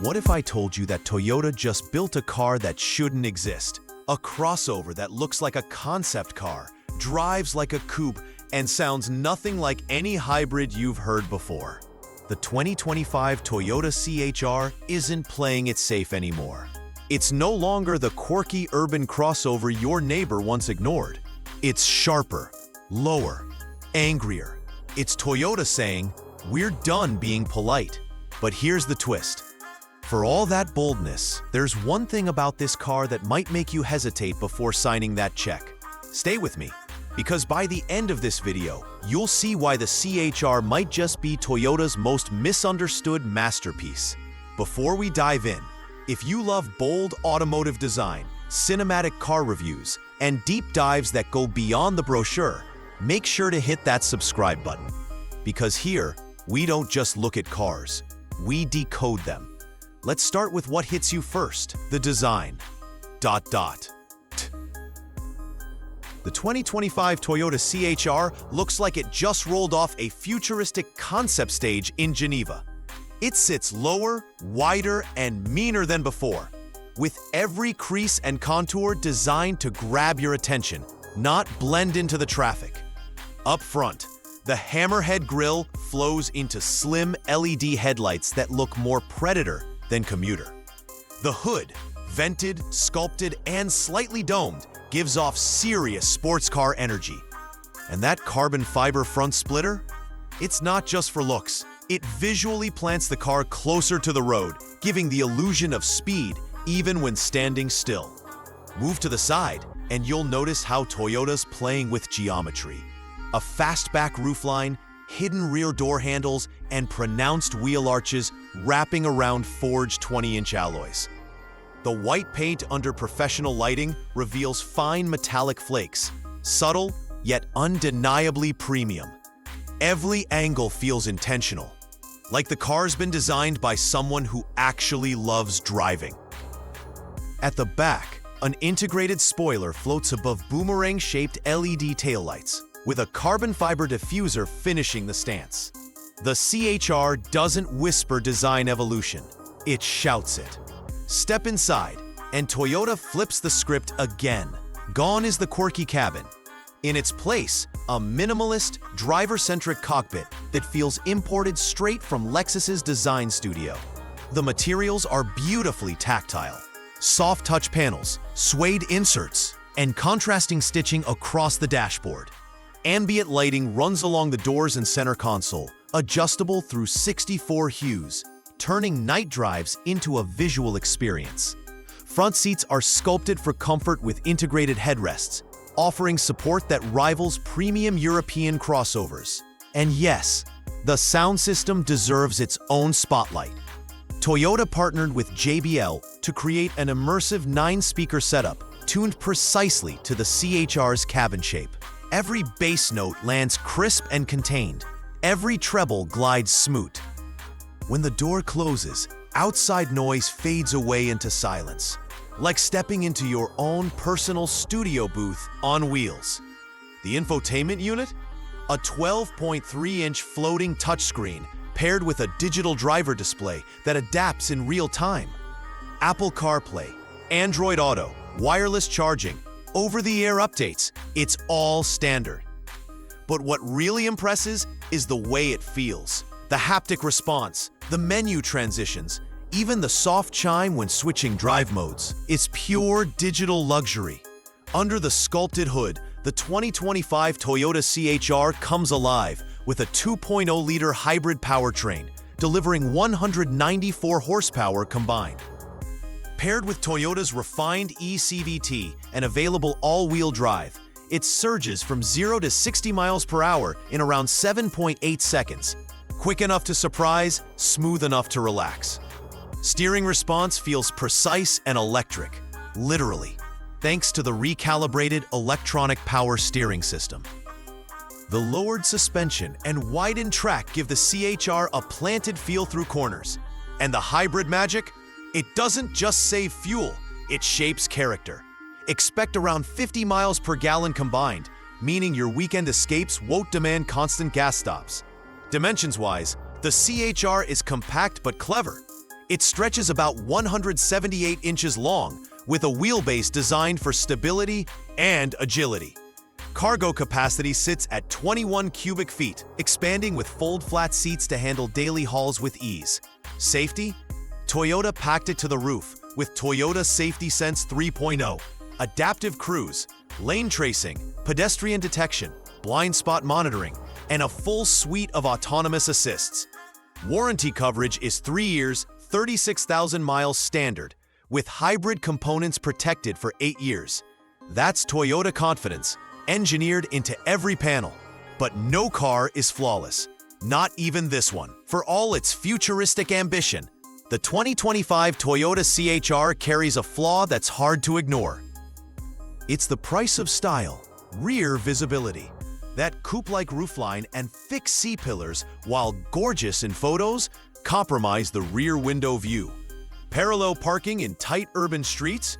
What if I told you that Toyota just built a car that shouldn't exist? A crossover that looks like a concept car, drives like a coupe, and sounds nothing like any hybrid you've heard before. The 2025 Toyota CHR isn't playing it safe anymore. It's no longer the quirky urban crossover your neighbor once ignored. It's sharper, lower, angrier. It's Toyota saying, "We're done being polite." But here's the twist. For all that boldness, there's one thing about this car that might make you hesitate before signing that check. Stay with me, because by the end of this video, you'll see why the CHR might just be Toyota's most misunderstood masterpiece. Before we dive in, if you love bold automotive design, cinematic car reviews, and deep dives that go beyond the brochure, make sure to hit that subscribe button. Because here, we don't just look at cars, we decode them. Let's start with what hits you first, the design. The 2025 Toyota CHR looks like it just rolled off a futuristic concept stage in Geneva. It sits lower, wider, and meaner than before, with every crease and contour designed to grab your attention, not blend into the traffic. Up front, the hammerhead grille flows into slim LED headlights that look more predator than commuter. The hood, vented, sculpted, and slightly domed, gives off serious sports car energy. And that carbon fiber front splitter? It's not just for looks. It visually plants the car closer to the road, giving the illusion of speed even when standing still. Move to the side, and you'll notice how Toyota's playing with geometry. A fastback roofline, hidden rear door handles, and pronounced wheel arches wrapping around forged 20-inch alloys. The white paint under professional lighting reveals fine metallic flakes, subtle yet undeniably premium. Every angle feels intentional, like the car's been designed by someone who actually loves driving. At the back, an integrated spoiler floats above boomerang-shaped LED taillights, with a carbon fiber diffuser finishing the stance. The CHR doesn't whisper design evolution, it shouts it. Step inside, and Toyota flips the script again. Gone is the quirky cabin. In its place, a minimalist, driver-centric cockpit that feels imported straight from Lexus's design studio. The materials are beautifully tactile. Soft touch panels, suede inserts, and contrasting stitching across the dashboard. Ambient lighting runs along the doors and center console, adjustable through 64 hues, turning night drives into a visual experience. Front seats are sculpted for comfort with integrated headrests, offering support that rivals premium European crossovers. And yes, the sound system deserves its own spotlight. Toyota partnered with JBL to create an immersive 9-speaker setup tuned precisely to the CHR's cabin shape. Every bass note lands crisp and contained. Every treble glides smooth. When the door closes, outside noise fades away into silence, like stepping into your own personal studio booth on wheels. The infotainment unit? A 12.3-inch floating touchscreen paired with a digital driver display that adapts in real time. Apple CarPlay, Android Auto, wireless charging, over-the-air updates, it's all standard. But what really impresses is the way it feels. The haptic response, the menu transitions, even the soft chime when switching drive modes. It's pure digital luxury. Under the sculpted hood, the 2025 Toyota CHR comes alive with a 2.0-liter hybrid powertrain, delivering 194 horsepower combined. Paired with Toyota's refined eCVT and available all-wheel drive, it surges from 0 to 60 miles per hour in around 7.8 seconds. Quick enough to surprise, smooth enough to relax. Steering response feels precise and electric, literally, thanks to the recalibrated electronic power steering system. The lowered suspension and widened track give the CHR a planted feel through corners. And the hybrid magic? It doesn't just save fuel, it shapes character. Expect around 50 miles per gallon combined, meaning your weekend escapes won't demand constant gas stops. Dimensions-wise, the CHR is compact but clever. It stretches about 178 inches long, with a wheelbase designed for stability and agility. Cargo capacity sits at 21 cubic feet, expanding with fold-flat seats to handle daily hauls with ease. Safety? Toyota packed it to the roof with Toyota Safety Sense 3.0, adaptive cruise, lane tracing, pedestrian detection, blind spot monitoring, and a full suite of autonomous assists. Warranty coverage is 3 years, 36,000 miles standard, with hybrid components protected for 8 years. That's Toyota confidence, engineered into every panel. But no car is flawless, not even this one. For all its futuristic ambition, the 2025 Toyota CHR carries a flaw that's hard to ignore. It's the price of style, rear visibility. That coupe-like roofline and thick C-pillars, while gorgeous in photos, compromise the rear window view. Parallel parking in tight urban streets?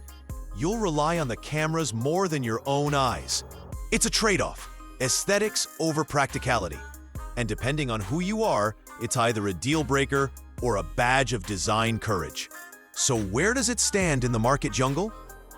You'll rely on the cameras more than your own eyes. It's a trade-off, aesthetics over practicality. And depending on who you are, it's either a deal breaker or a badge of design courage. So where does it stand in the market jungle?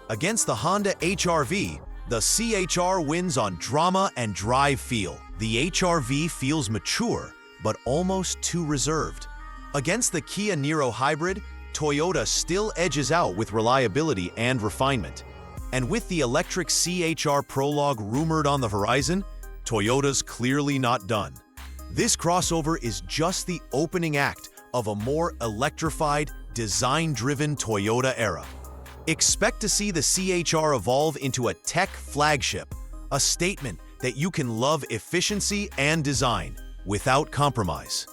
Against the Honda HR-V, the CHR wins on drama and drive feel. The HR-V feels mature, but almost too reserved. Against the Kia Niro hybrid, Toyota still edges out with reliability and refinement. And with the electric CHR Prologue rumored on the horizon, Toyota's clearly not done. This crossover is just the opening act of a more electrified, design-driven Toyota era. Expect to see the CHR evolve into a tech flagship, a statement that you can love efficiency and design without compromise.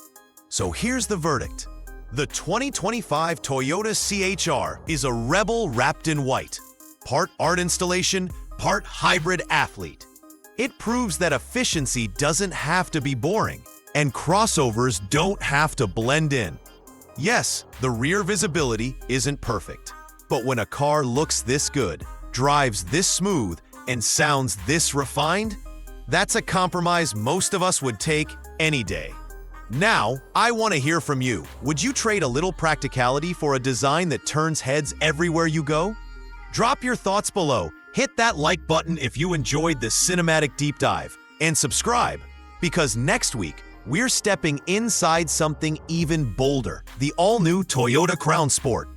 So here's the verdict. The 2025 Toyota CHR is a rebel wrapped in white. Part art installation, part hybrid athlete. It proves that efficiency doesn't have to be boring, and crossovers don't have to blend in. Yes, the rear visibility isn't perfect, but when a car looks this good, drives this smooth, and sounds this refined, that's a compromise most of us would take any day. Now, I want to hear from you. Would you trade a little practicality for a design that turns heads everywhere you go? Drop your thoughts below, hit that like button if you enjoyed this cinematic deep dive, and subscribe, because next week, we're stepping inside something even bolder, the all-new Toyota Crown Sport.